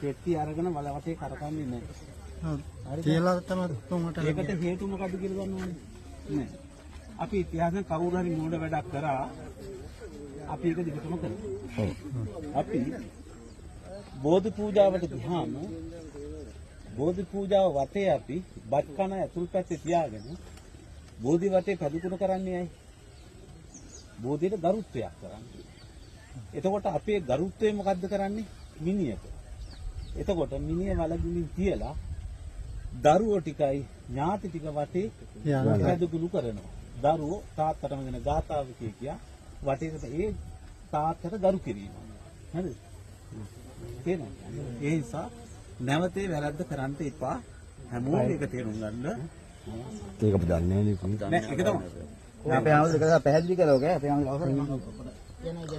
පෙට්ටි අරගෙන වල වටේ කරකවන්නේ නැහැ. හරි. කියලා තමයි තුමට. ඒකට හේතුව මොකද්ද කියලා දන්නවද? නෑ. අපි ඉතිහාසෙන් කවුරු හරි මෝඩ වැඩක් කරා අපි ඒක දිගටම කරනවා. අපි බෝධි පූජාවට ගියාම බෝධි පූජාව වටේ අපි බත් කන ඇතුල් පැත්තේ තියාගෙන බෝධි වටේ පැදුකුණු කරන්නේ ඇයි? බෝධියට ගරුත්වයක් කරන්නේ. එතකොට අපේ ගරුත්වය මොකද්ද කරන්නේ? මිනියට. එතකොට මිනිය වලගිනින් තියලා දරුවෝ ටිකයි ඥාති ටික වටේ පැදුකුණු කරනවා. දරුවෝ තාත්තටම දෙන ගාතාව කියා වටේට ඒ තාත්තට ගරු කිරීම. හරිද? තේරෙනවද? ඒ නිසා නැවතේ වැරද්ද කරන්න එපා. හැමෝම ඒක තේරුම් ගන්න. ඒක අපි දන්නේ නේ. නෑ ඒක තමයි. අපේ ආවද ඒක පැහැදිලි කරලා ඔක අපේ ආවද අවසර එනවා.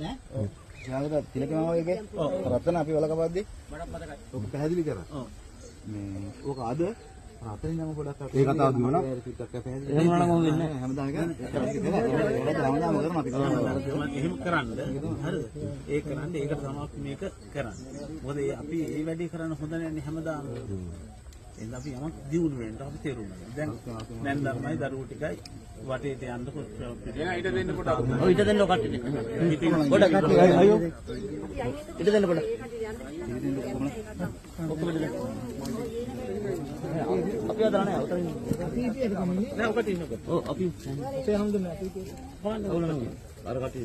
නේ. ඔව්. ඊළඟට තිලකම වගේ රත්න අපි වලකපද්දි ඔක පැහැදිලි කරා. ඔව්. මේ ඕක අද රතනින් නම් පොඩක් අපේ ඒ කතාව දුවනවා. එහෙම නම් මොකද වෙන්නේ? හැමදාම ඒක හැමදාම කරනවා අපි. එහෙම කරන්න. හරිද? ඒ කරන්නේ ඒකට තමයි මේක කරන්නේ. මොකද අපි මේ වැඩේ කරන්න හොඳ නැහැ හැමදාම. එහෙනම් අපි යමක් දියුණු වෙන්න අපි තේරුම් ගන්න. දැන් ධර්මයි දරුවෝ ටිකයි වටේට යන්න කොච්චර ඊට දෙන්න කොට. ඔව් ඊට දෙන්න කට්ටිය. කොට කට්ටිය අයියෝ. ඊට දෙන්න කොට. අපි අද නැහැ උතරින්. නෑ ඔකට ඉන්නකො. ඔව් අපි අපේ හැමදෙම අපි බලන්න ඕන අර කට්ටිය